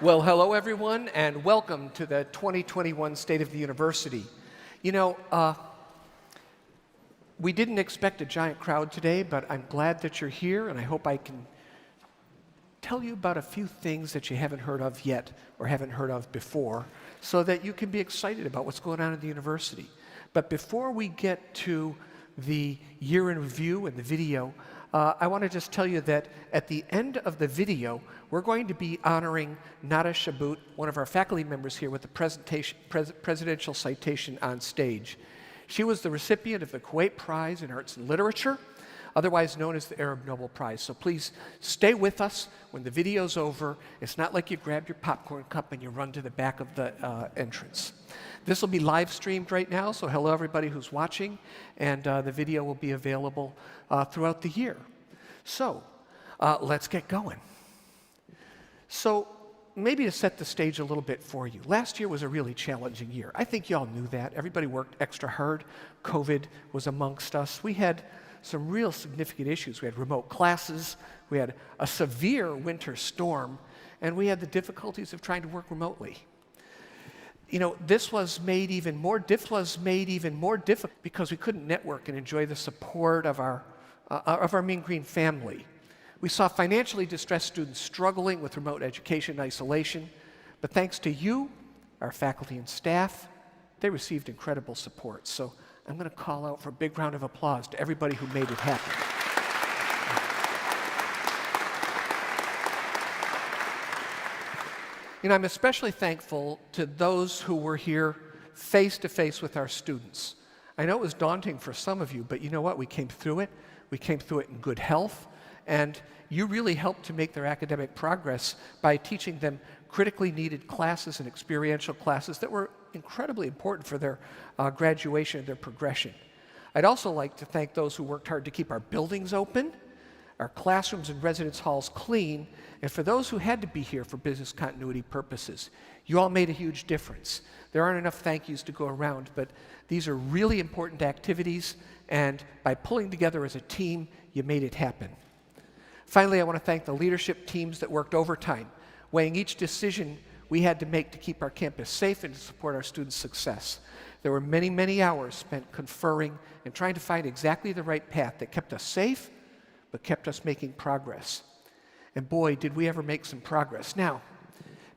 Well, hello everyone, and welcome to the 2021 State of the University. You know, we didn't expect a giant crowd today, but I'm glad that you're here, and I hope I can tell you about a few things that you haven't heard of yet or haven't heard of before, so that you can be excited about what's going on at the university. But before we get to the year in review and the video, I want to just tell you that at the end of the video, we're going to be honoring Nada Shabut, one of our faculty members here, with the Presidential Citation on stage. She was the recipient of the Kuwait Prize in Arts and Literature, otherwise known as the Arab Nobel Prize. So please stay with us when the video's over. It's not like you grab your popcorn cup and you run to the back of the entrance. This will be live streamed right now, so hello everybody who's watching, and the video will be available throughout the year. So let's get going. So maybe to set the stage a little bit for you, last year was a really challenging year. I think you all knew that. Everybody worked extra hard. COVID was amongst us. We had some real significant issues. We had remote classes, we had a severe winter storm, and we had the difficulties of trying to work remotely. You know, this was made even more difficult because we couldn't network and enjoy the support of our Mean Green family. We saw financially distressed students struggling with remote education and isolation, but thanks to you, our faculty and staff, they received incredible support. So I'm going to call out for a big round of applause to everybody who made it happen. You know, I'm especially thankful to those who were here face-to-face with our students. I know it was daunting for some of you, but you know what? We came through it. We came through it in good health, and you really helped to make their academic progress by teaching them critically needed classes and experiential classes that were incredibly important for their graduation and their progression. I'd also like to thank those who worked hard to keep our buildings open, our classrooms and residence halls clean, and for those who had to be here for business continuity purposes. You all made a huge difference. There aren't enough thank yous to go around, but these are really important activities, and by pulling together as a team, you made it happen. Finally, I want to thank the leadership teams that worked overtime, weighing each decision we had to make to keep our campus safe and to support our students' success. There were many, many hours spent conferring and trying to find exactly the right path that kept us safe, but kept us making progress. And boy, did we ever make some progress. Now,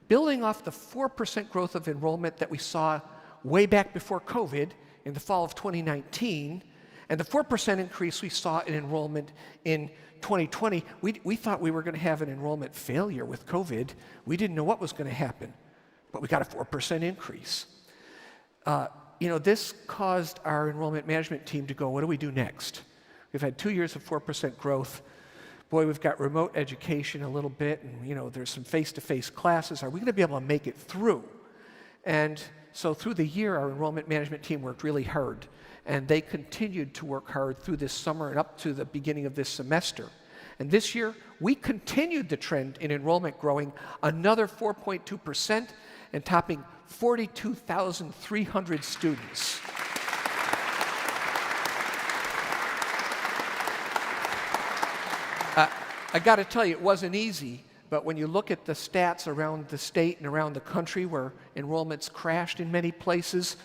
building off the 4% growth of enrollment that we saw way back before COVID in the fall of 2019, and the 4% increase we saw in enrollment in 2020, we thought we were going to have an enrollment failure with COVID. We didn't know what was going to happen, but we got a 4% increase. You know, this caused our enrollment management team to go, what do we do next? We've had 2 years of 4% growth. Boy, we've got remote education a little bit, and you know, there's some face-to-face classes. Are we going to be able to make it through? And so through the year, our enrollment management team worked really hard, and they continued to work hard through this summer and up to the beginning of this semester. And this year, we continued the trend in enrollment, growing another 4.2% and topping 42,300 students. I got to tell you, it wasn't easy, but when you look at the stats around the state and around the country where enrollments crashed in many places,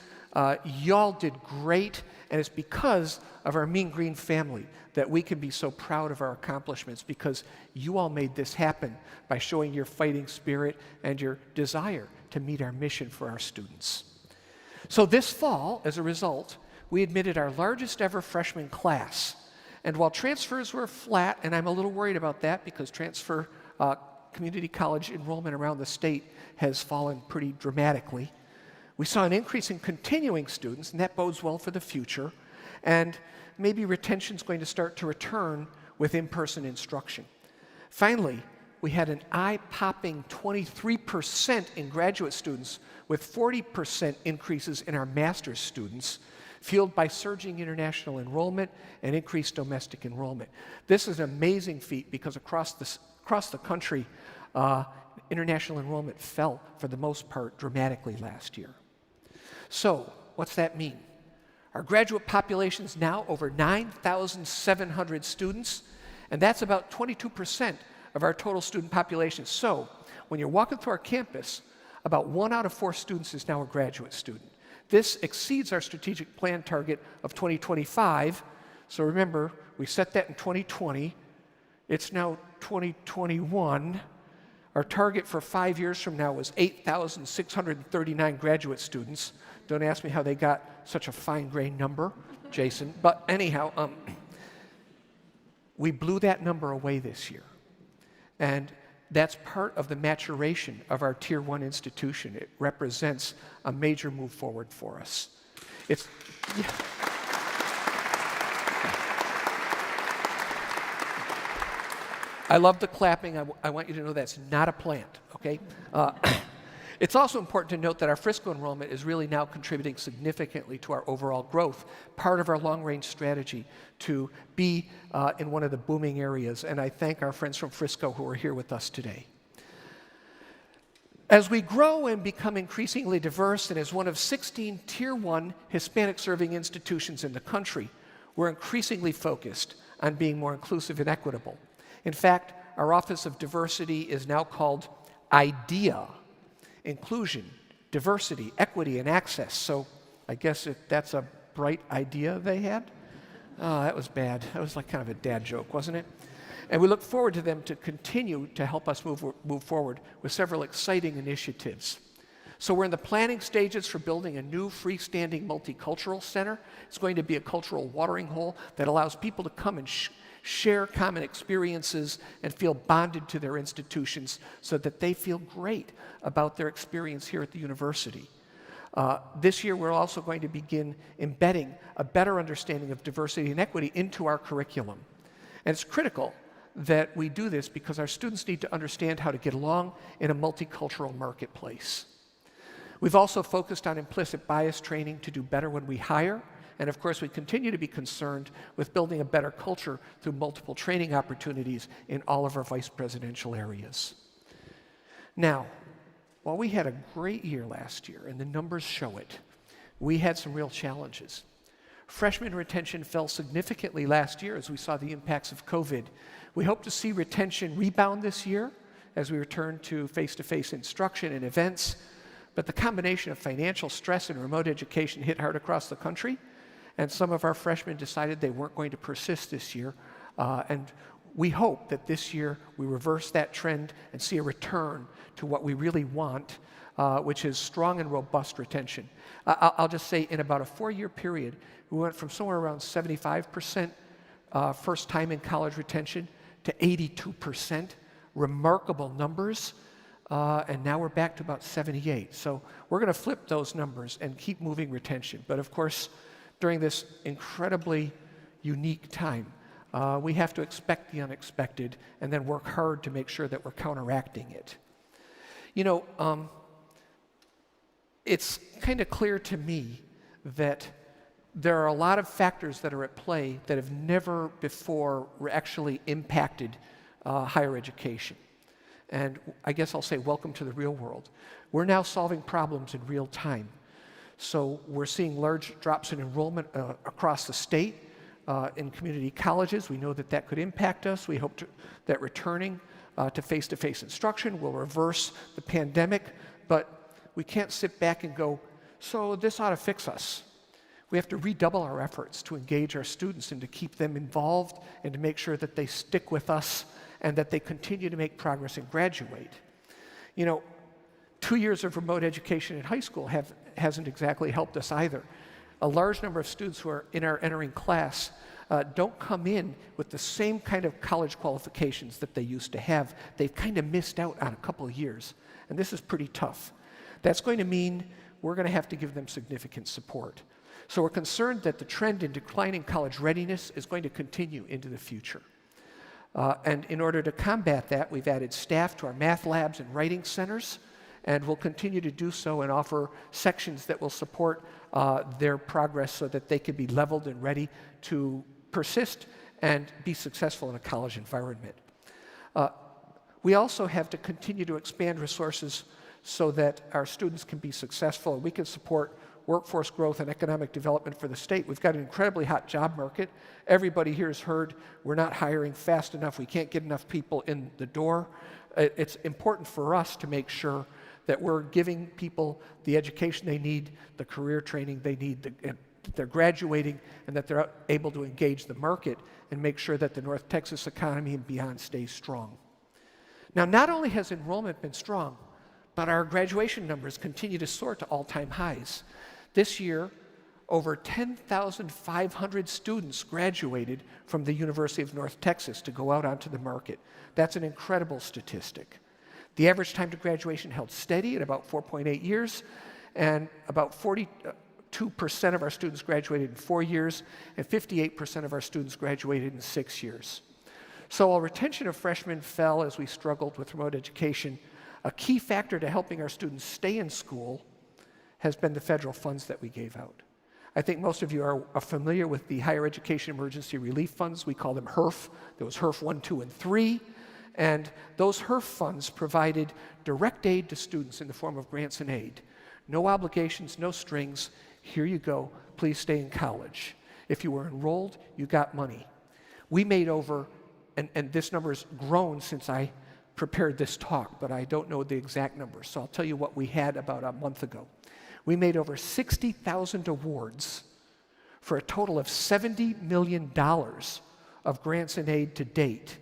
y'all did great, and it's because of our Mean Green family that we can be so proud of our accomplishments, because you all made this happen by showing your fighting spirit and your desire to meet our mission for our students. So this fall, as a result, we admitted our largest ever freshman class. And while transfers were flat, and I'm a little worried about that because transfer community college enrollment around the state has fallen pretty dramatically, we saw an increase in continuing students, and that bodes well for the future. And maybe retention's going to start to return with in-person instruction. Finally, we had an eye-popping 23% in graduate students, with 40% increases in our master's students, fueled by surging international enrollment and increased domestic enrollment. This is an amazing feat because across the country, international enrollment fell, for the most part, dramatically last year. So, what's that mean? Our graduate population is now over 9,700 students, and that's about 22% of our total student population. So, when you're walking through our campus, about 1 out of 4 students is now a graduate student. This exceeds our strategic plan target of 2025. So remember, we set that in 2020. It's now 2021. Our target for 5 years from now was 8,639 graduate students. Don't ask me how they got such a fine-grained number, Jason. But anyhow, we blew that number away this year. And that's part of the maturation of our Tier 1 institution. It represents a major move forward for us. I love the clapping. I want you to know that's not a plant, okay? It's also important to note that our Frisco enrollment is really now contributing significantly to our overall growth, part of our long-range strategy to be in one of the booming areas. And I thank our friends from Frisco who are here with us today. As we grow and become increasingly diverse, and as one of 16 Tier 1 Hispanic-serving institutions in the country, we're increasingly focused on being more inclusive and equitable. In fact, our Office of Diversity is now called IDEA, Inclusion, Diversity, Equity, and Access. So I guess that's a bright idea they had. Oh, that was bad. That was like kind of a dad joke, wasn't it? And we look forward to them to continue to help us move forward with several exciting initiatives. So we're in the planning stages for building a new freestanding multicultural center. It's going to be a cultural watering hole that allows people to come and share common experiences and feel bonded to their institutions so that they feel great about their experience here at the university. This year, we're also going to begin embedding a better understanding of diversity and equity into our curriculum. And it's critical that we do this because our students need to understand how to get along in a multicultural marketplace. We've also focused on implicit bias training to do better when we hire. And of course, we continue to be concerned with building a better culture through multiple training opportunities in all of our vice presidential areas. Now, while we had a great year last year, and the numbers show it, we had some real challenges. Freshman retention fell significantly last year as we saw the impacts of COVID. We hope to see retention rebound this year as we return to face-to-face instruction and events. But the combination of financial stress and remote education hit hard across the country. And some of our freshmen decided they weren't going to persist this year. And we hope that this year we reverse that trend and see a return to what we really want, which is strong and robust retention. I'll just say in about a 4-year period, we went from somewhere around 75% first time in college retention to 82%. Remarkable numbers. And now we're back to about 78. So we're going to flip those numbers and keep moving retention. But of course, during this incredibly unique time, we have to expect the unexpected and then work hard to make sure that we're counteracting it. You know, it's kind of clear to me that there are a lot of factors that are at play that have never before actually impacted higher education. And I guess I'll say welcome to the real world. We're now solving problems in real time. So we're seeing large drops in enrollment across the state in community colleges. We know that that could impact us. We hope that returning to face-to-face instruction will reverse the pandemic, but we can't sit back and go, so this ought to fix us. We have to redouble our efforts to engage our students and to keep them involved and to make sure that they stick with us and that they continue to make progress and graduate. You know, 2 years of remote education in high school hasn't exactly helped us either. A large number of students who are in our entering class don't come in with the same kind of college qualifications that they used to have. They've kind of missed out on a couple of years, and this is pretty tough. That's going to mean we're going to have to give them significant support. So we're concerned that the trend in declining college readiness is going to continue into the future. And in order to combat that, we've added staff to our math labs and writing centers, and we'll continue to do so and offer sections that will support their progress so that they can be leveled and ready to persist and be successful in a college environment. We also have to continue to expand resources so that our students can be successful and we can support workforce growth and economic development for the state. We've got an incredibly hot job market. Everybody here has heard we're not hiring fast enough. We can't get enough people in the door. It's important for us to make sure that we're giving people the education they need, the career training they need, that they're graduating, and that they're able to engage the market and make sure that the North Texas economy and beyond stays strong. Now, not only has enrollment been strong, but our graduation numbers continue to soar to all-time highs. This year, over 10,500 students graduated from the University of North Texas to go out onto the market. That's an incredible statistic. The average time to graduation held steady at about 4.8 years, and about 42% of our students graduated in 4 years, and 58% of our students graduated in 6 years. So while retention of freshmen fell as we struggled with remote education, a key factor to helping our students stay in school has been the federal funds that we gave out. I think most of you are familiar with the Higher Education Emergency Relief Funds. We call them HERF. There was HERF 1, 2, and 3. And those HERF funds provided direct aid to students in the form of grants and aid. No obligations, no strings. Here you go. Please stay in college. If you were enrolled, you got money. We made over, and this number has grown since I prepared this talk, but I don't know the exact number. So I'll tell you what we had about a month ago. We made over 60,000 awards for a total of $70 million of grants and aid to date.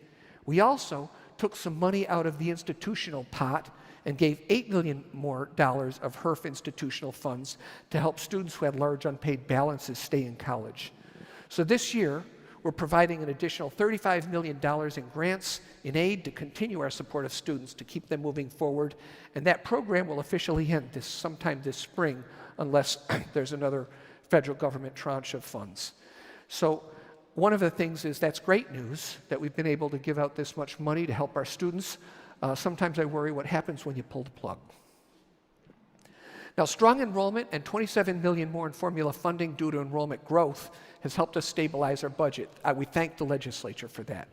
We also took some money out of the institutional pot and gave $8 million more of HERF institutional funds to help students who had large unpaid balances stay in college. So this year, we're providing an additional $35 million in grants in aid to continue our support of students to keep them moving forward. And that program will officially end sometime this spring unless there's another federal government tranche of funds. So one of the things is that's great news that we've been able to give out this much money to help our students. Sometimes I worry what happens when you pull the plug. Now, strong enrollment and $27 million more in formula funding due to enrollment growth has helped us stabilize our budget. We thank the legislature for that.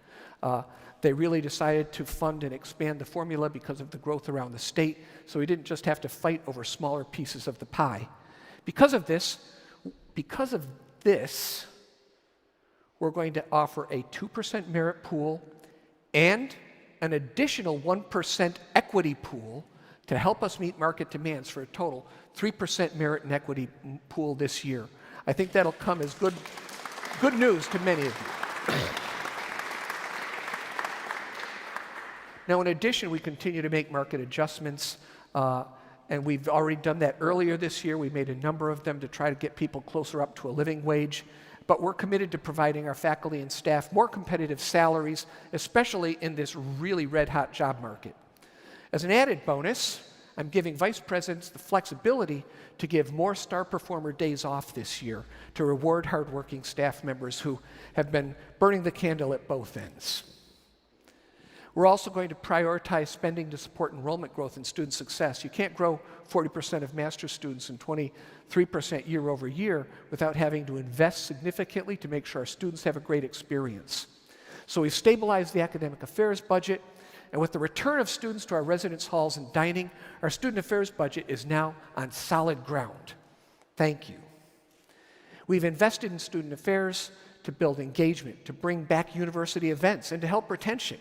They really decided to fund and expand the formula because of the growth around the state, so we didn't just have to fight over smaller pieces of the pie. Because of this, we're going to offer a 2% merit pool and an additional 1% equity pool to help us meet market demands for a total 3% merit and equity pool this year. I think that'll come as good news to many of you. Now, in addition, we continue to make market adjustments, and we've already done that earlier this year. We made a number of them to try to get people closer up to a living wage. But we're committed to providing our faculty and staff more competitive salaries, especially in this really red-hot job market. As an added bonus, I'm giving vice presidents the flexibility to give more star performer days off this year to reward hardworking staff members who have been burning the candle at both ends. We're also going to prioritize spending to support enrollment growth and student success. You can't grow 40% of master's students and 23% year over year without having to invest significantly to make sure our students have a great experience. So we've stabilized the academic affairs budget, and with the return of students to our residence halls and dining, our student affairs budget is now on solid ground. Thank you. We've invested in student affairs to build engagement, to bring back university events, and to help retention.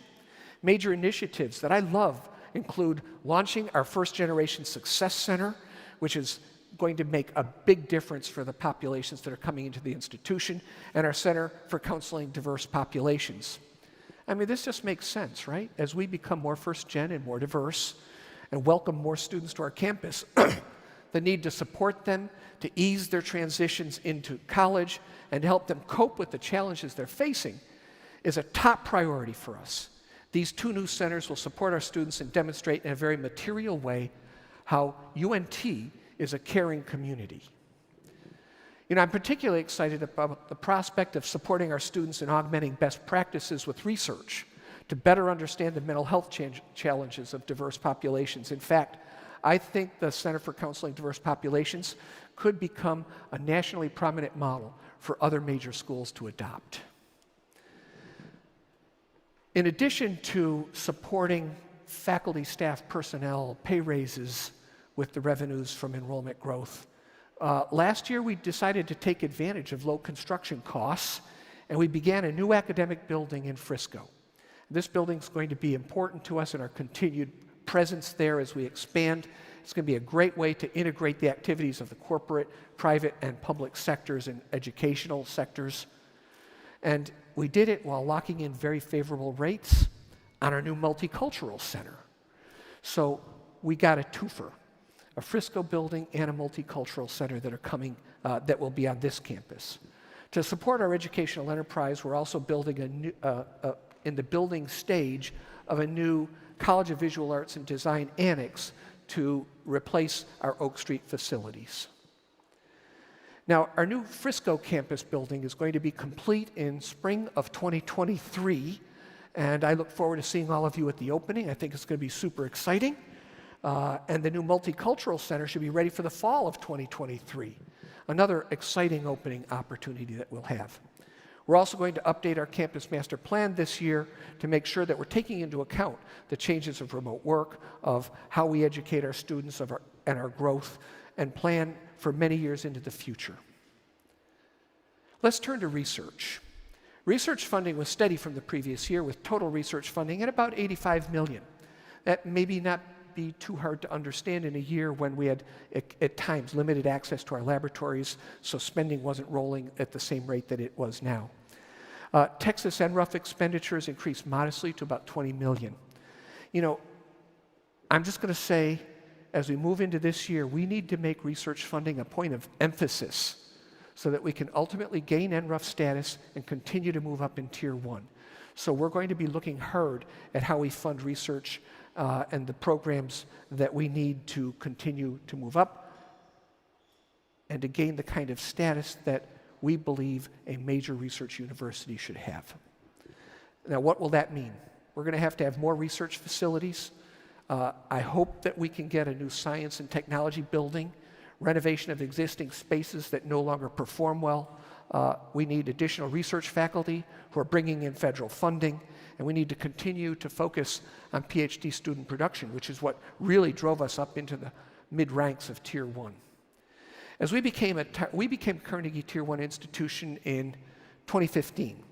Major initiatives that I love include launching our First Generation Success Center, which is going to make a big difference for the populations that are coming into the institution, and our Center for Counseling Diverse Populations. I mean, this just makes sense, right? As we become more first gen and more diverse and welcome more students to our campus, the need to support them, to ease their transitions into college, and to help them cope with the challenges they're facing is a top priority for us. These two new centers will support our students and demonstrate in a very material way how UNT is a caring community. You know, I'm particularly excited about the prospect of supporting our students in augmenting best practices with research to better understand the mental health challenges of diverse populations. In fact, I think the Center for Counseling Diverse Populations could become a nationally prominent model for other major schools to adopt. In addition to supporting faculty, staff, personnel, pay raises with the revenues from enrollment growth, last year we decided to take advantage of low construction costs, and we began a new academic building in Frisco. This building's going to be important to us in our continued presence there as we expand. It's going to be a great way to integrate the activities of the corporate, private, and public sectors and educational sectors. And we did it while locking in very favorable rates on our new multicultural center. So we got a twofer, a Frisco building and a multicultural center that are coming, that will be on this campus. To support our educational enterprise, we're also building a new, in the building stage of a new College of Visual Arts and Design annex to replace our Oak Street facilities. Now, our new Frisco campus building is going to be complete in spring of 2023, and I look forward to seeing all of you at the opening. I think it's going to be super exciting. And the new Multicultural Center should be ready for the fall of 2023. Another exciting opening opportunity that we'll have. We're also going to update our campus master plan this year to make sure that we're taking into account the changes of remote work, of how we educate our students, and our growth, and plan for many years into the future. Let's turn to research. Research funding was steady from the previous year, with total research funding at about $85 million. That maybe not be too hard to understand in a year when we had, at times, limited access to our laboratories, so spending wasn't rolling at the same rate that it was now. Texas NRUF expenditures increased modestly to about $20 million. You know, I'm just going to say, as we move into this year, we need to make research funding a point of emphasis so that we can ultimately gain NRUF status and continue to move up in Tier 1. So we're going to be looking hard at how we fund research and the programs that we need to continue to move up and to gain the kind of status that we believe a major research university should have. Now, what will that mean? We're going to have more research facilities. I hope that we can get a new science and technology building, renovation of existing spaces that no longer perform well. We need additional research faculty who are bringing in federal funding, and we need to continue to focus on PhD student production, which is what really drove us up into the mid-ranks of Tier 1. As we became Carnegie Tier 1 institution in 2015.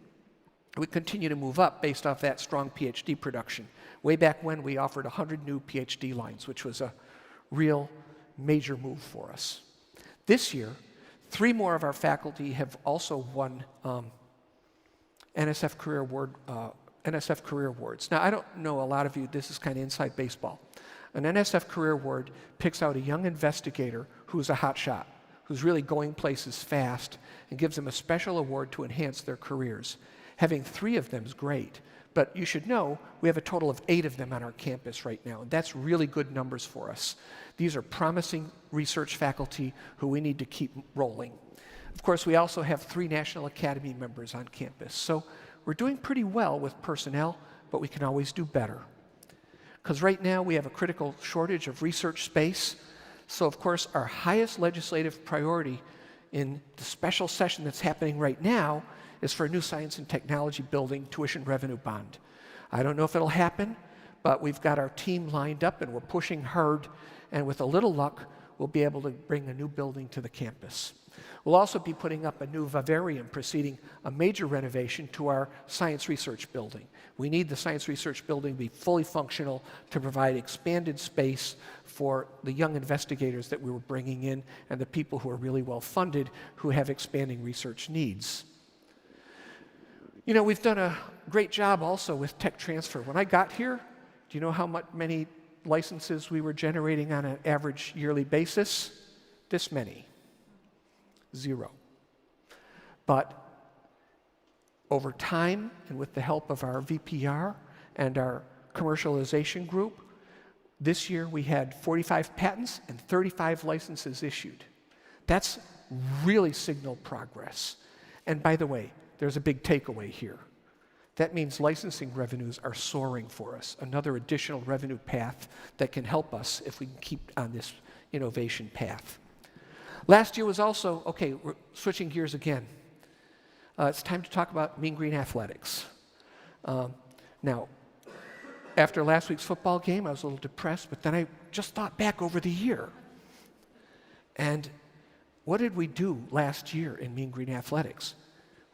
We continue to move up based off that strong PhD production. Way back when, we offered 100 new PhD lines, which was a real major move for us. This year, 3 more of our faculty have also won NSF Career Awards. Now, I don't know a lot of you, this is kind of inside baseball. An NSF Career Award picks out a young investigator who's a hot shot, who's really going places fast, and gives them a special award to enhance their careers. Having 3 of them is great, but you should know we have a total of 8 of them on our campus right now, and that's really good numbers for us. These are promising research faculty who we need to keep rolling. Of course, we also have 3 National Academy members on campus, so we're doing pretty well with personnel, but we can always do better. Because right now we have a critical shortage of research space. So of course our highest legislative priority in the special session that's happening right now is for a new science and technology building tuition revenue bond. I don't know if it'll happen, but we've got our team lined up and we're pushing hard, and with a little luck, we'll be able to bring a new building to the campus. We'll also be putting up a new vivarium preceding a major renovation to our science research building. We need the science research building to be fully functional to provide expanded space for the young investigators that we were bringing in and the people who are really well funded who have expanding research needs. You know, we've done a great job also with tech transfer. When I got here, do you know how many licenses we were generating on an average yearly basis? This many. 0. But over time, and with the help of our VPR and our commercialization group, this year we had 45 patents and 35 licenses issued. That's really signal progress. And by the way, there's a big takeaway here. That means licensing revenues are soaring for us, another additional revenue path that can help us if we can keep on this innovation path. Last year was also, okay, we're switching gears again. It's time to talk about Mean Green Athletics. Now, after last week's football game, I was a little depressed, but then I just thought back over the year. And what did we do last year in Mean Green Athletics?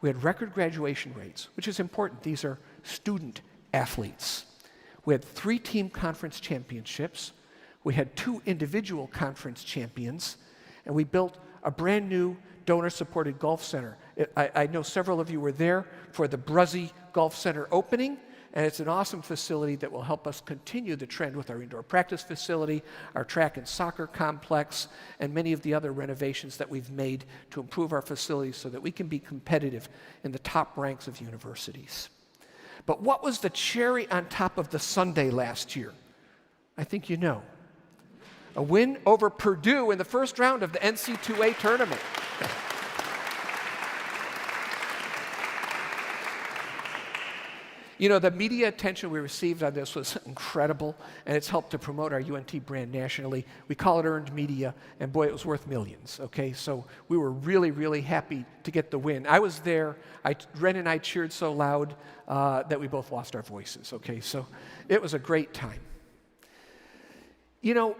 We had record graduation rates, which is important. These are student athletes. We had 3 team conference championships. We had 2 individual conference champions. And we built a brand new donor-supported golf center. I know several of you were there for the Bruzzy Golf Center opening, and it's an awesome facility that will help us continue the trend with our indoor practice facility, our track and soccer complex, and many of the other renovations that we've made to improve our facilities so that we can be competitive in the top ranks of universities. But what was the cherry on top of the sundae last year? I think you know. A win over Purdue in the first round of the NC2A tournament. You know, the media attention we received on this was incredible, and it's helped to promote our UNT brand nationally. We call it earned media, and boy, it was worth millions, okay? So we were really, really happy to get the win. I was there. Ren and I cheered so loud that we both lost our voices, okay? So it was a great time. You know,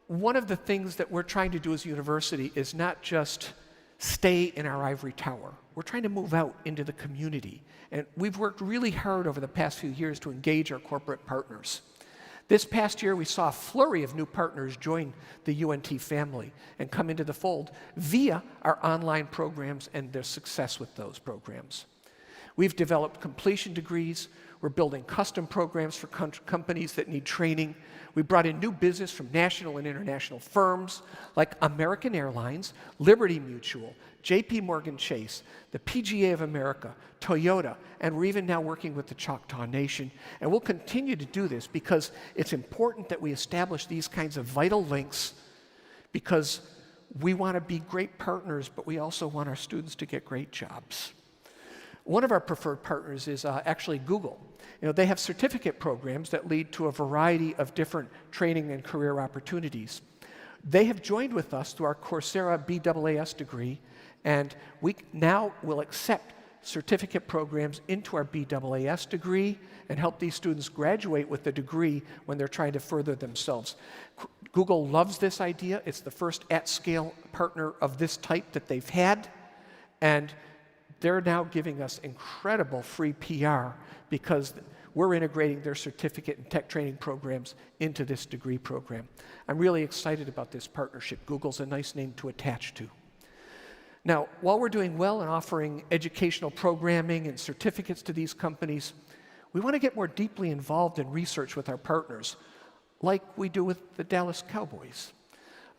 one of the things that we're trying to do as a university is not just stay in our ivory tower. We're trying to move out into the community. And we've worked really hard over the past few years to engage our corporate partners. This past year, we saw a flurry of new partners join the UNT family and come into the fold via our online programs and their success with those programs. We've developed completion degrees. We're building custom programs for companies that need training. We brought in new business from national and international firms like American Airlines, Liberty Mutual, JP Morgan Chase, the PGA of America, Toyota, and we're even now working with the Choctaw Nation. And we'll continue to do this because it's important that we establish these kinds of vital links because we want to be great partners, but we also want our students to get great jobs. One of our preferred partners is actually Google. You know, they have certificate programs that lead to a variety of different training and career opportunities. They have joined with us through our Coursera BAAS degree, and we now will accept certificate programs into our BAAS degree and help these students graduate with the degree when they're trying to further themselves. Google loves this idea. It's the first at-scale partner of this type that they've had, and they're now giving us incredible free PR because we're integrating their certificate and tech training programs into this degree program. I'm really excited about this partnership. Google's a nice name to attach to. Now, while we're doing well in offering educational programming and certificates to these companies, we want to get more deeply involved in research with our partners, like we do with the Dallas Cowboys.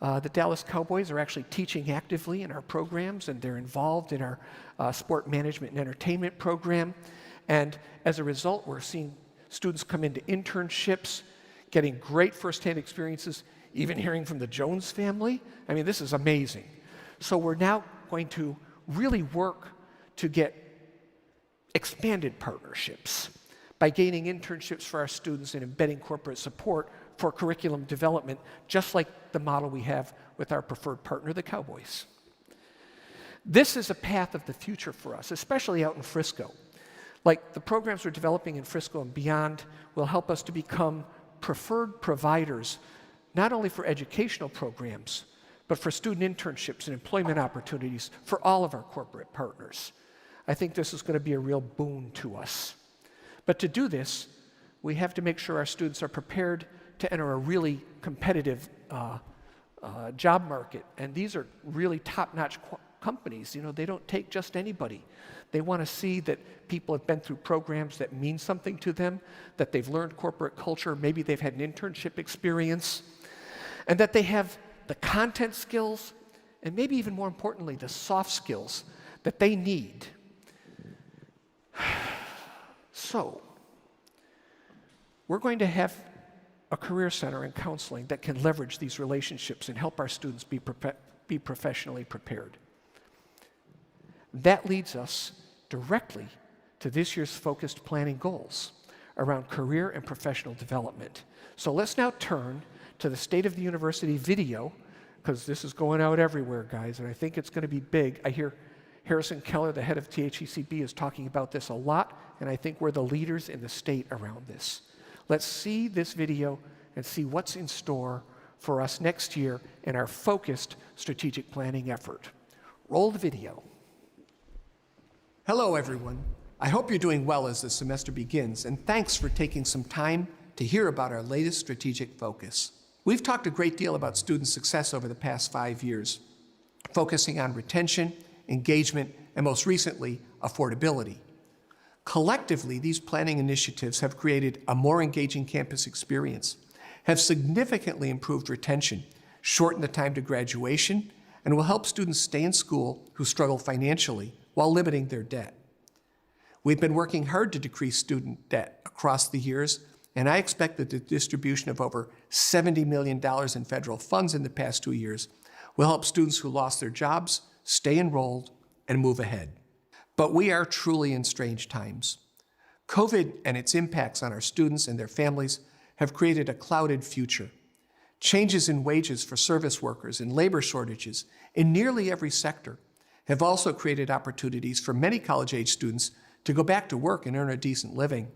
The Dallas Cowboys are actually teaching actively in our programs, and they're involved in our sport management and entertainment program. And as a result, we're seeing students come into internships, getting great firsthand experiences, even hearing from the Jones family. I mean, this is amazing. So we're now going to really work to get expanded partnerships by gaining internships for our students and embedding corporate support for curriculum development, just like the model we have with our preferred partner, the Cowboys. This is a path of the future for us, especially out in Frisco. Like the programs we're developing in Frisco and beyond will help us to become preferred providers, not only for educational programs, but for student internships and employment opportunities for all of our corporate partners. I think this is going to be a real boon to us. But to do this, we have to make sure our students are prepared to enter a really competitive job market. And these are really top-notch companies. You know, they don't take just anybody. They want to see that people have been through programs that mean something to them, that they've learned corporate culture, maybe they've had an internship experience, and that they have the content skills, and maybe even more importantly, the soft skills that they need. So, we're going to have a career center and counseling that can leverage these relationships and help our students be professionally prepared. That leads us directly to this year's focused planning goals around career and professional development. So let's now turn to the State of the University video, because this is going out everywhere, guys, and I think it's going to be big. I hear Harrison Keller, the head of THECB, is talking about this a lot, and I think we're the leaders in the state around this. Let's see this video and see what's in store for us next year in our focused strategic planning effort. Roll the video. Hello, everyone. I hope you're doing well as the semester begins, and thanks for taking some time to hear about our latest strategic focus. We've talked a great deal about student success over the past 5 years, focusing on retention, engagement, and most recently, affordability. Collectively, these planning initiatives have created a more engaging campus experience, have significantly improved retention, shortened the time to graduation, and will help students stay in school who struggle financially while limiting their debt. We've been working hard to decrease student debt across the years, and I expect that the distribution of over $70 million in federal funds in the past 2 years will help students who lost their jobs stay enrolled and move ahead. But we are truly in strange times. COVID and its impacts on our students and their families have created a clouded future. Changes in wages for service workers and labor shortages in nearly every sector have also created opportunities for many college-age students to go back to work and earn a decent living.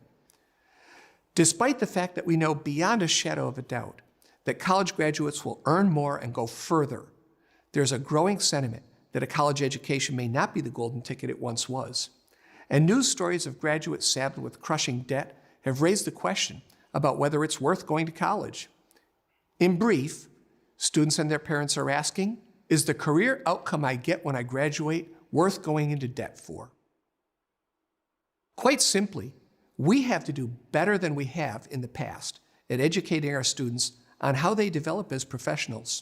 Despite the fact that we know beyond a shadow of a doubt that college graduates will earn more and go further, there's a growing sentiment that a college education may not be the golden ticket it once was. And news stories of graduates saddled with crushing debt have raised the question about whether it's worth going to college. In brief, students and their parents are asking, is the career outcome I get when I graduate worth going into debt for? Quite simply, we have to do better than we have in the past at educating our students on how they develop as professionals.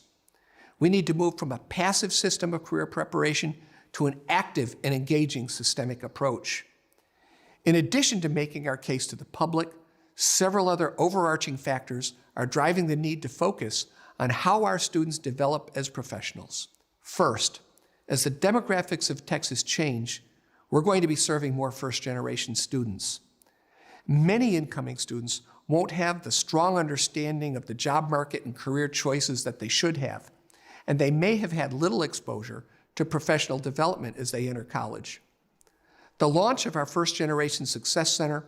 We need to move from a passive system of career preparation to an active and engaging systemic approach. In addition to making our case to the public, several other overarching factors are driving the need to focus on how our students develop as professionals. First, as the demographics of Texas change, we're going to be serving more first-generation students. Many incoming students won't have the strong understanding of the job market and career choices that they should have, and they may have had little exposure to professional development as they enter college. The launch of our First Generation Success Center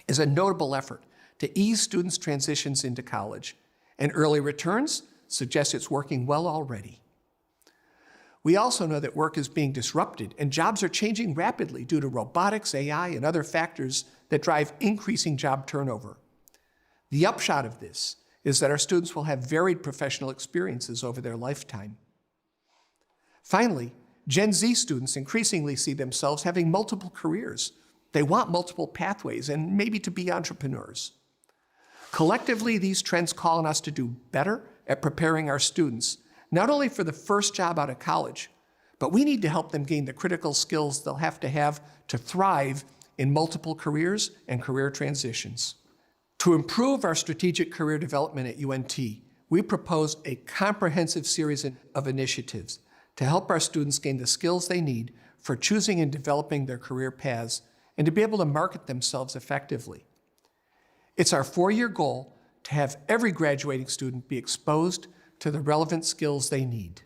is a notable effort to ease students' transitions into college, and early returns suggest it's working well already. We also know that work is being disrupted and jobs are changing rapidly due to robotics, AI, and other factors that drive increasing job turnover. The upshot of this is that our students will have varied professional experiences over their lifetime. Finally, Gen Z students increasingly see themselves having multiple careers. They want multiple pathways and maybe to be entrepreneurs. Collectively, these trends call on us to do better at preparing our students, not only for the first job out of college, but we need to help them gain the critical skills they'll have to thrive in multiple careers and career transitions. To improve our strategic career development at UNT, we propose a comprehensive series of initiatives to help our students gain the skills they need for choosing and developing their career paths and to be able to market themselves effectively. It's our 4-year goal to have every graduating student be exposed to the relevant skills they need.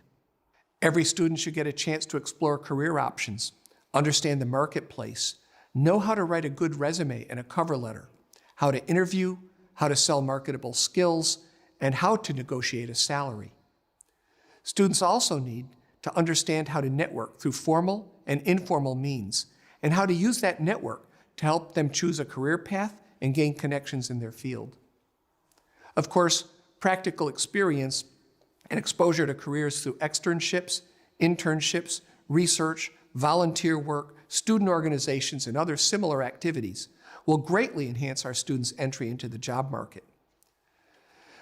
Every student should get a chance to explore career options, understand the marketplace, know how to write a good resume and a cover letter, how to interview, how to sell marketable skills, and how to negotiate a salary. Students also need to understand how to network through formal and informal means, and how to use that network to help them choose a career path and gain connections in their field. Of course, practical experience and exposure to careers through externships, internships, research, volunteer work, student organizations, and other similar activities will greatly enhance our students' entry into the job market.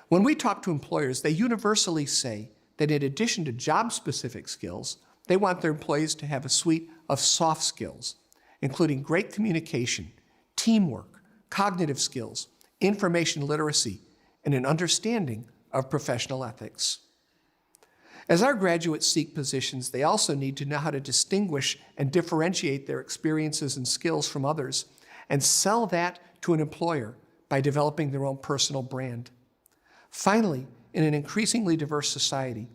When we talk to employers, they universally say that in addition to job-specific skills, they want their employees to have a suite of soft skills, including great communication, teamwork, cognitive skills, information literacy, and an understanding of professional ethics. As our graduates seek positions, they also need to know how to distinguish and differentiate their experiences and skills from others and sell that to an employer by developing their own personal brand. Finally, in an increasingly diverse society,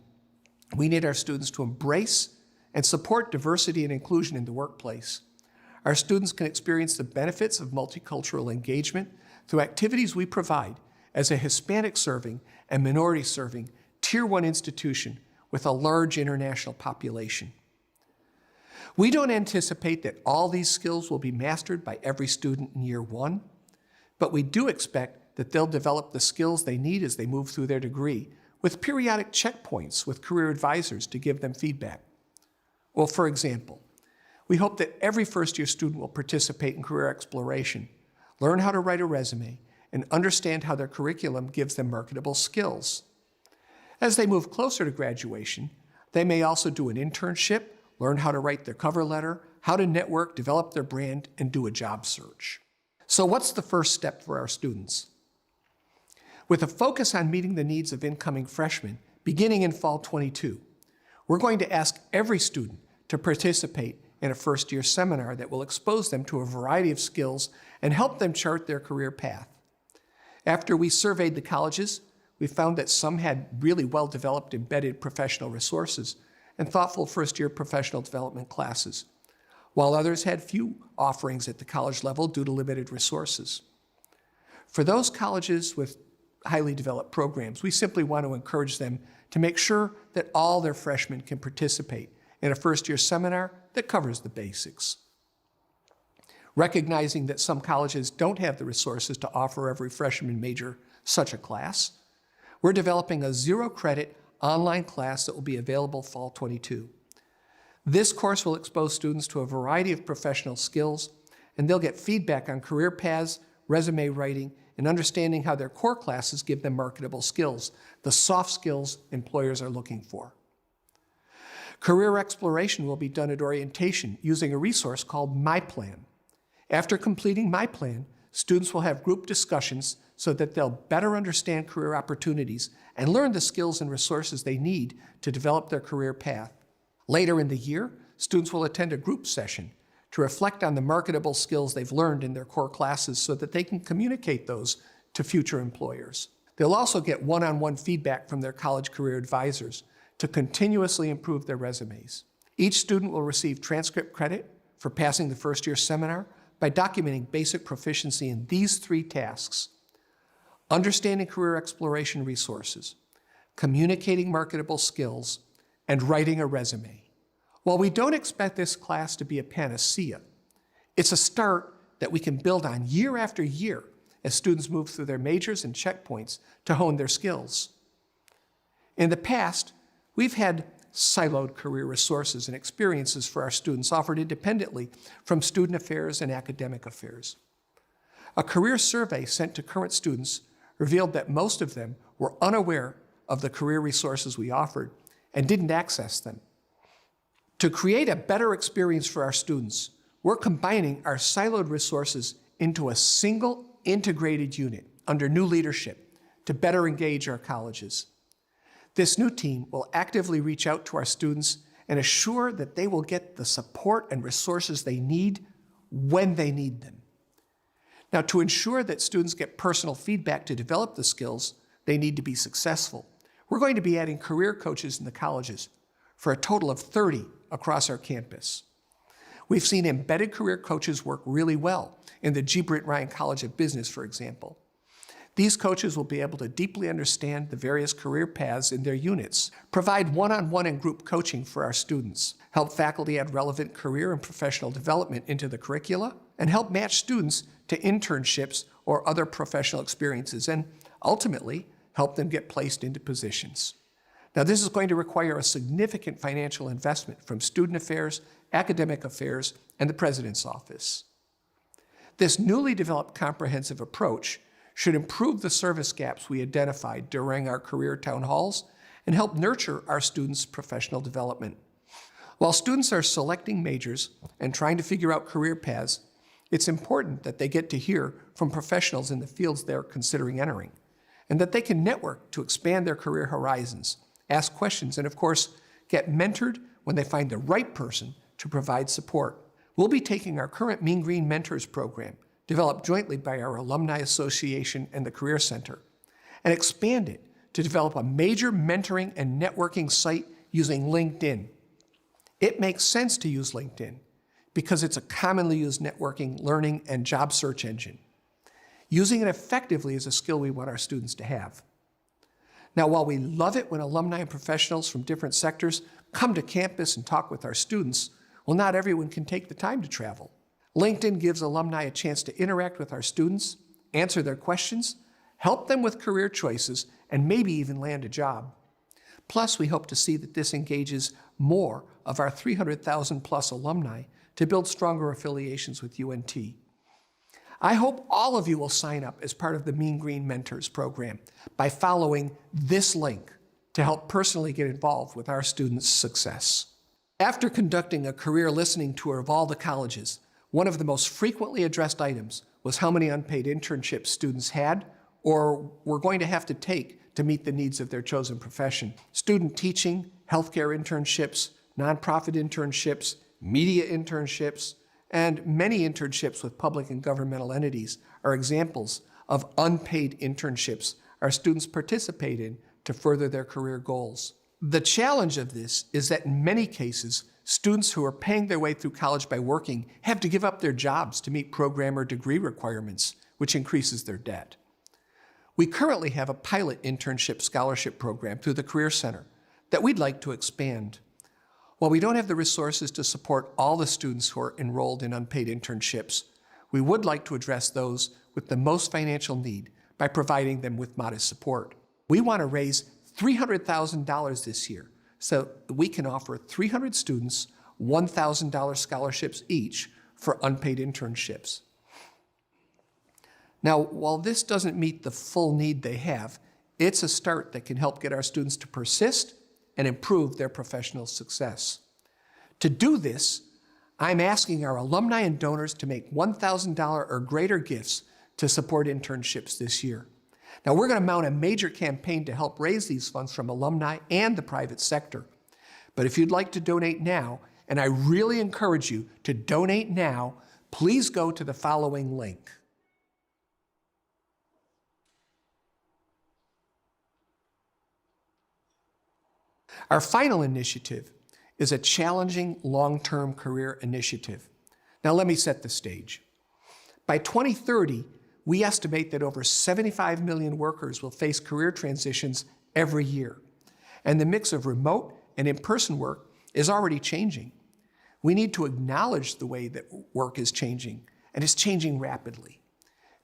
we need our students to embrace and support diversity and inclusion in the workplace. Our students can experience the benefits of multicultural engagement through activities we provide as a Hispanic-serving and minority-serving Tier 1 institution with a large international population. We don't anticipate that all these skills will be mastered by every student in year one, but we do expect that they'll develop the skills they need as they move through their degree, with periodic checkpoints with career advisors to give them feedback. Well, for example, we hope that every first-year student will participate in career exploration, learn how to write a resume, and understand how their curriculum gives them marketable skills. As they move closer to graduation, they may also do an internship, learn how to write their cover letter, how to network, develop their brand, and do a job search. So what's the first step for our students? With a focus on meeting the needs of incoming freshmen, beginning in fall 22, we're going to ask every student to participate in a first-year seminar that will expose them to a variety of skills and help them chart their career path. After we surveyed the colleges, we found that some had really well-developed embedded professional resources and thoughtful first-year professional development classes, while others had few offerings at the college level due to limited resources. For those colleges with highly developed programs, we simply want to encourage them to make sure that all their freshmen can participate in a first-year seminar that covers the basics. Recognizing that some colleges don't have the resources to offer every freshman major such a class, we're developing a zero-credit online class that will be available fall 22. This course will expose students to a variety of professional skills, and they'll get feedback on career paths, resume writing, and understanding how their core classes give them marketable skills, the soft skills employers are looking for. Career exploration will be done at orientation using a resource called My Plan. After completing My Plan, students will have group discussions so that they'll better understand career opportunities and learn the skills and resources they need to develop their career path. Later in the year, students will attend a group session to reflect on the marketable skills they've learned in their core classes so that they can communicate those to future employers. They'll also get one-on-one feedback from their college career advisors to continuously improve their resumes. Each student will receive transcript credit for passing the first-year seminar by documenting basic proficiency in these 3 tasks: understanding career exploration resources, communicating marketable skills, and writing a resume. While we don't expect this class to be a panacea, it's a start that we can build on year after year as students move through their majors and checkpoints to hone their skills. In the past, we've had siloed career resources and experiences for our students offered independently from student affairs and academic affairs. A career survey sent to current students revealed that most of them were unaware of the career resources we offered and didn't access them. To create a better experience for our students, we're combining our siloed resources into a single integrated unit under new leadership to better engage our colleges. This new team will actively reach out to our students and assure that they will get the support and resources they need when they need them. Now, to ensure that students get personal feedback to develop the skills they need to be successful, we're going to be adding career coaches in the colleges for a total of 30 across our campus. We've seen embedded career coaches work really well in the G. Britt Ryan College of Business, for example. These coaches will be able to deeply understand the various career paths in their units, provide one-on-one and group coaching for our students, help faculty add relevant career and professional development into the curricula, and help match students to internships or other professional experiences, and ultimately help them get placed into positions. Now, this is going to require a significant financial investment from student affairs, academic affairs, and the president's office. This newly developed comprehensive approach should improve the service gaps we identified during our career town halls and help nurture our students' professional development. While students are selecting majors and trying to figure out career paths, it's important that they get to hear from professionals in the fields they're considering entering, and that they can network to expand their career horizons, ask questions, and of course, get mentored when they find the right person to provide support. We'll be taking our current Mean Green Mentors program, developed jointly by our Alumni Association and the Career Center, and expand it to develop a major mentoring and networking site using LinkedIn. It makes sense to use LinkedIn because it's a commonly used networking, learning, and job search engine. Using it effectively is a skill we want our students to have. Now, while we love it when alumni and professionals from different sectors come to campus and talk with our students, Well, not everyone can take the time to travel. LinkedIn gives alumni a chance to interact with our students, answer their questions, help them with career choices, and maybe even land a job. Plus, we hope to see that this engages more of our 300,000 plus alumni to build stronger affiliations with UNT. I hope all of you will sign up as part of the Mean Green Mentors program by following this link to help personally get involved with our students' success. After conducting a career listening tour of all the colleges, one of the most frequently addressed items was how many unpaid internships students had or were going to have to take to meet the needs of their chosen profession. Student teaching, healthcare internships, nonprofit internships, media internships, and many internships with public and governmental entities are examples of unpaid internships our students participate in to further their career goals. The challenge of this is that in many cases, students who are paying their way through college by working have to give up their jobs to meet program or degree requirements, which increases their debt. We currently have a pilot internship scholarship program through the Career Center that we'd like to expand. While we don't have the resources to support all the students who are enrolled in unpaid internships, we would like to address those with the most financial need by providing them with modest support. We want to raise $300,000 this year so we can offer 300 students $1,000 scholarships each for unpaid internships. Now, while this doesn't meet the full need they have, it's a start that can help get our students to persist and improve their professional success. To do this, I'm asking our alumni and donors to make $1,000 or greater gifts to support internships this year. Now, we're going to mount a major campaign to help raise these funds from alumni and the private sector. But if you'd like to donate now, and I really encourage you to donate now, please go to the following link. Our final initiative is a challenging long-term career initiative. Now let me set the stage. By 2030, we estimate that over 75 million workers will face career transitions every year. And the mix of remote and in-person work is already changing. We need to acknowledge the way that work is changing, and it's changing rapidly.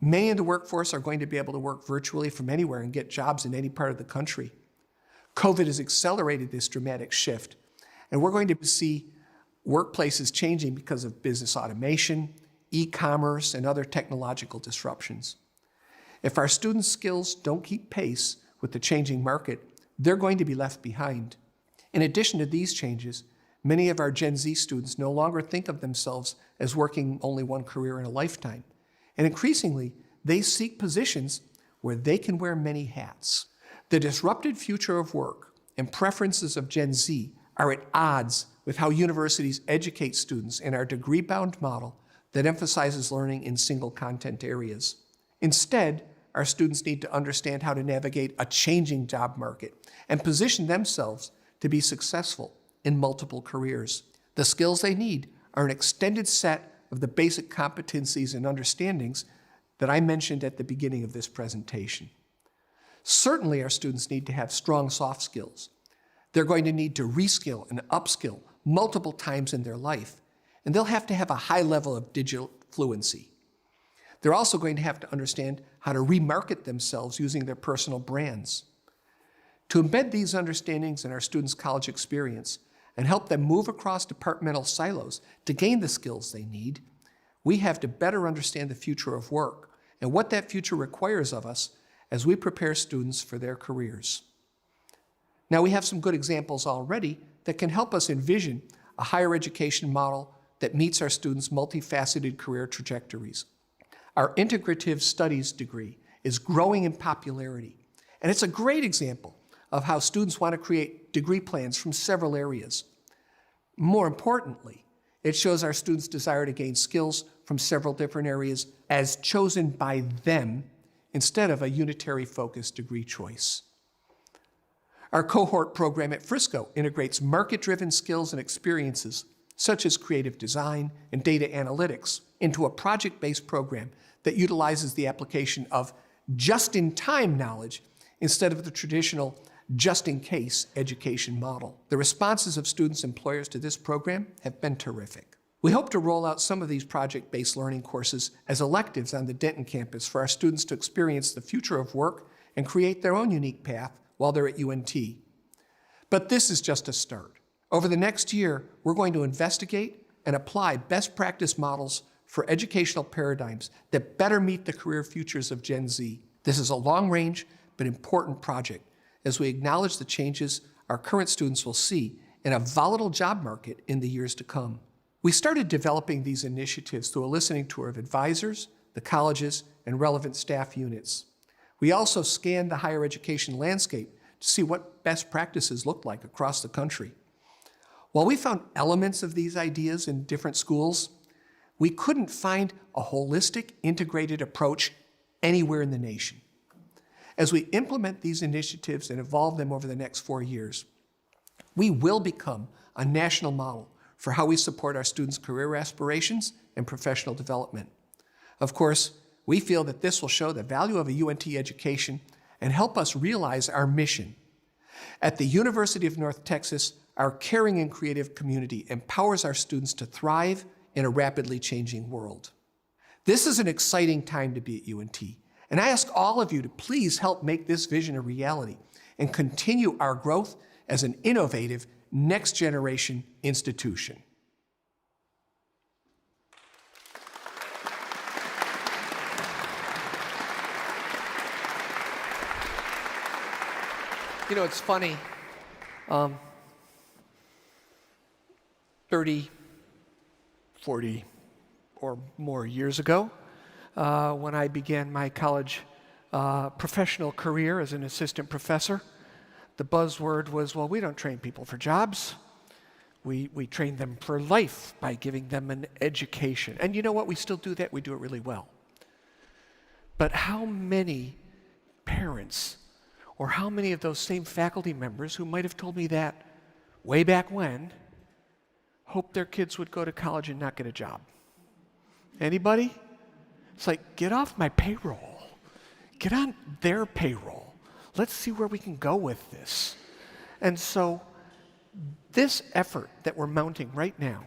Many in the workforce are going to be able to work virtually from anywhere and get jobs in any part of the country. COVID has accelerated this dramatic shift, and we're going to see workplaces changing because of business automation, e-commerce, and other technological disruptions. If our students' skills don't keep pace with the changing market, they're going to be left behind. In addition to these changes, many of our Gen Z students no longer think of themselves as working only one career in a lifetime, and increasingly, they seek positions where they can wear many hats. The disrupted future of work and preferences of Gen Z are at odds with how universities educate students in our degree-bound model that emphasizes learning in single content areas. Instead, our students need to understand how to navigate a changing job market and position themselves to be successful in multiple careers. The skills they need are an extended set of the basic competencies and understandings that I mentioned at the beginning of this presentation. Certainly, our students need to have strong soft skills. They're going to need to reskill and upskill multiple times in their life, and they'll have to have a high level of digital fluency. They're also going to have to understand how to remarket themselves using their personal brands. To embed these understandings in our students' college experience and help them move across departmental silos to gain the skills they need, we have to better understand the future of work and what that future requires of us as we prepare students for their careers. Now, we have some good examples already that can help us envision a higher education model that meets our students' multifaceted career trajectories. Our integrative studies degree is growing in popularity, and it's a great example of how students want to create degree plans from several areas. More importantly, it shows our students' desire to gain skills from several different areas as chosen by them instead of a unitary focused degree choice. Our cohort program at Frisco integrates market-driven skills and experiences such as creative design and data analytics into a project-based program that utilizes the application of just-in-time knowledge instead of the traditional just-in-case education model. The responses of students and employers to this program have been terrific. We hope to roll out some of these project-based learning courses as electives on the Denton campus for our students to experience the future of work and create their own unique path while they're at UNT. But this is just a start. Over the next year, we're going to investigate and apply best practice models for educational paradigms that better meet the career futures of Gen Z. This is a long-range but important project as we acknowledge the changes our current students will see in a volatile job market in the years to come. We started developing these initiatives through a listening tour of advisors, the colleges, and relevant staff units. We also scanned the higher education landscape to see what best practices looked like across the country. While we found elements of these ideas in different schools, we couldn't find a holistic, integrated approach anywhere in the nation. As we implement these initiatives and evolve them over the next 4 years, we will become a national model for how we support our students' career aspirations and professional development. Of course, we feel that this will show the value of a UNT education and help us realize our mission. At the University of North Texas, our caring and creative community empowers our students to thrive in a rapidly changing world. This is an exciting time to be at UNT, and I ask all of you to please help make this vision a reality and continue our growth as an innovative, next-generation institution. You know, it's funny, 30, 40 or more years ago, when I began my college professional career as an assistant professor, the buzzword was, well, we don't train people for jobs. We train them for life by giving them an education. And you know what? We still do that. We do it really well. But how many parents or how many of those same faculty members who might have told me that way back when hope their kids would go to college and not get a job? Anybody? It's like, get off my payroll. Get on their payroll. Let's see where we can go with this. And so this effort that we're mounting right now,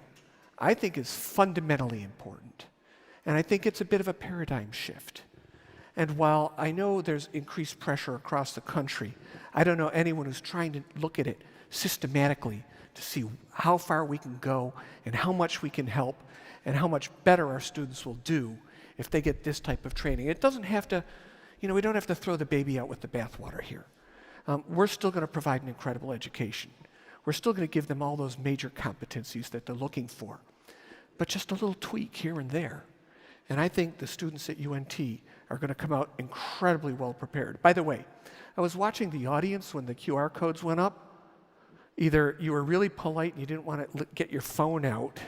I think is fundamentally important. And I think it's a bit of a paradigm shift. And while I know there's increased pressure across the country, I don't know anyone who's trying to look at it systematically to see how far we can go and how much we can help and how much better our students will do if they get this type of training. It doesn't have to, we don't have to throw the baby out with the bathwater here. We're still going to provide an incredible education. We're still going to give them all those major competencies that they're looking for, but just a little tweak here and there. And I think the students at UNT are going to come out incredibly well prepared. By the way, I was watching the audience when the QR codes went up. Either you were really polite and you didn't want to get your phone out,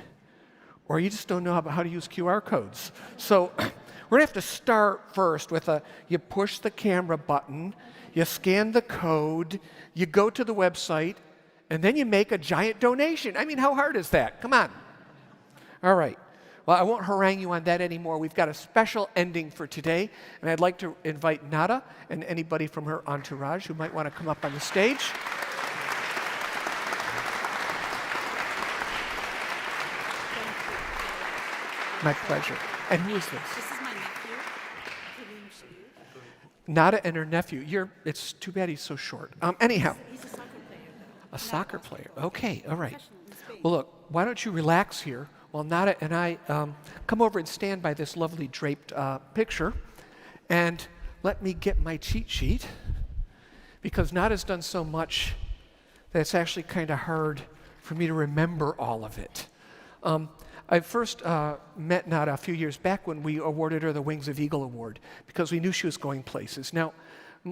or you just don't know how to use QR codes. So we're going to have to start first with you push the camera button, you scan the code, you go to the website, and then you make a giant donation. I mean, how hard is that? Come on. All right. Well, I won't harangue you on that anymore. We've got a special ending for today, and I'd like to invite Nada and anybody from her entourage who might want to come up on the stage. My pleasure. And who is this? This is my nephew. Nada and her nephew. It's too bad he's so short. Anyhow. He's a soccer player. A soccer player. Okay, all right. Professional in Spain. Well, look, why don't you relax here while Nada and I come over and stand by this lovely draped picture, and let me get my cheat sheet, because Nada's done so much that it's actually kind of hard for me to remember all of it. I first met Nada a few years back when we awarded her the Wings of Eagle Award, because we knew she was going places. Now,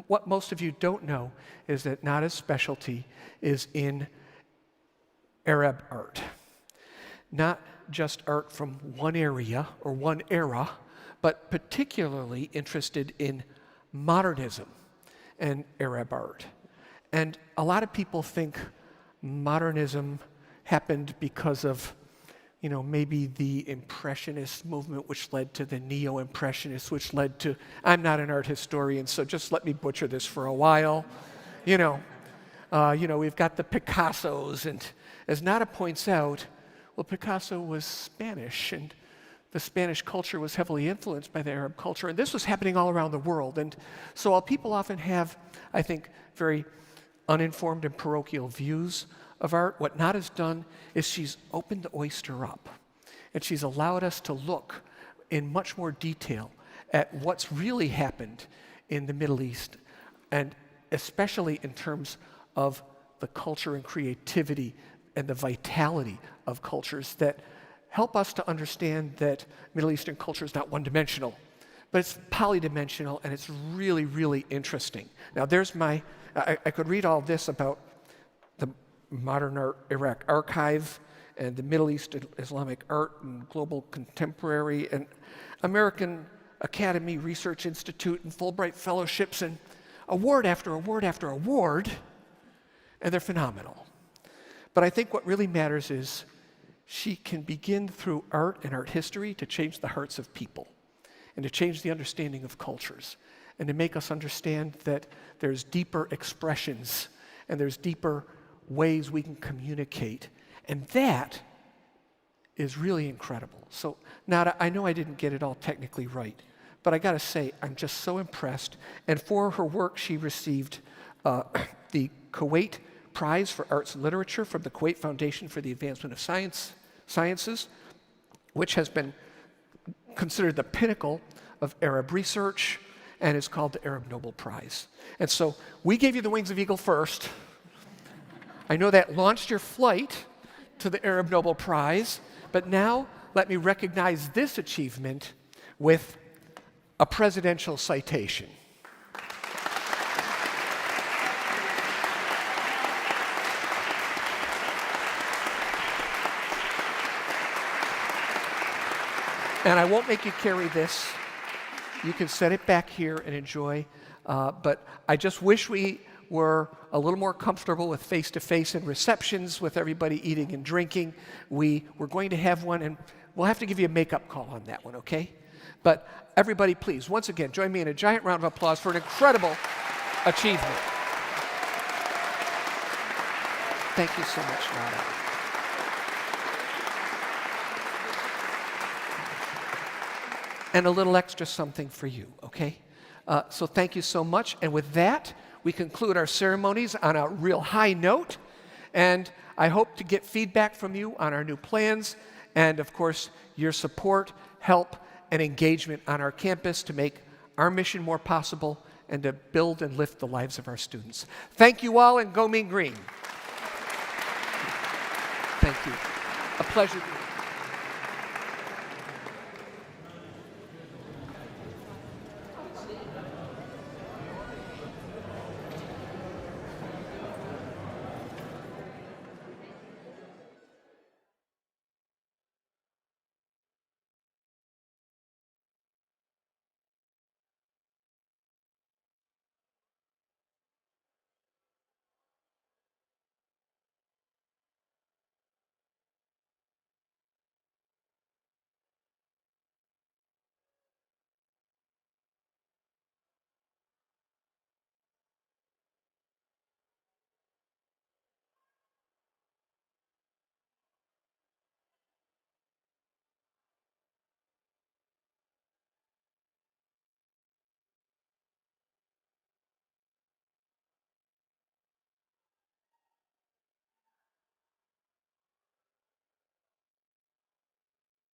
what most of you don't know is that Nada's specialty is in Arab art. Not just art from one area or one era, but particularly interested in modernism and Arab art. And a lot of people think modernism happened because of, maybe the Impressionist movement, which led to the Neo-Impressionists, which led to, I'm not an art historian, so just let me butcher this for a while. We've got the Picassos, and as Nada points out, well, Picasso was Spanish, and the Spanish culture was heavily influenced by the Arab culture, and this was happening all around the world. And so while people often have, I think, very uninformed and parochial views of art, what Nada's done is she's opened the oyster up, and she's allowed us to look in much more detail at what's really happened in the Middle East, and especially in terms of the culture and creativity and the vitality of cultures that help us to understand that Middle Eastern culture is not one-dimensional, but it's polydimensional, and it's really, really interesting. Now, I could read all this about the Modern Art Iraq Archive and the Middle East Islamic Art and Global Contemporary and American Academy Research Institute and Fulbright Fellowships and award after award after award, and they're phenomenal. But I think what really matters is she can begin through art and art history to change the hearts of people and to change the understanding of cultures and to make us understand that there's deeper expressions and there's deeper ways we can communicate. And that is really incredible. So, Nada, I know I didn't get it all technically right, but I gotta say, I'm just so impressed. And for her work, she received the Kuwait Prize for Arts and Literature from the Kuwait Foundation for the Advancement of Sciences, which has been considered the pinnacle of Arab research and is called the Arab Nobel Prize. And so we gave you the Wings of Eagle first. I know that launched your flight to the Arab Nobel Prize, but now let me recognize this achievement with a presidential citation. And I won't make you carry this. You can set it back here and enjoy. But I just wish we were a little more comfortable with face-to-face and receptions with everybody eating and drinking. We're going to have one, and we'll have to give you a makeup call on that one, okay? But everybody, please, once again, join me in a giant round of applause for an incredible achievement. Thank you so much, Nada. And a little extra something for you, okay? So thank you so much. And with that, we conclude our ceremonies on a real high note. And I hope to get feedback from you on our new plans and, of course, your support, help, and engagement on our campus to make our mission more possible and to build and lift the lives of our students. Thank you all, and go Mean Green. Thank you. A pleasure.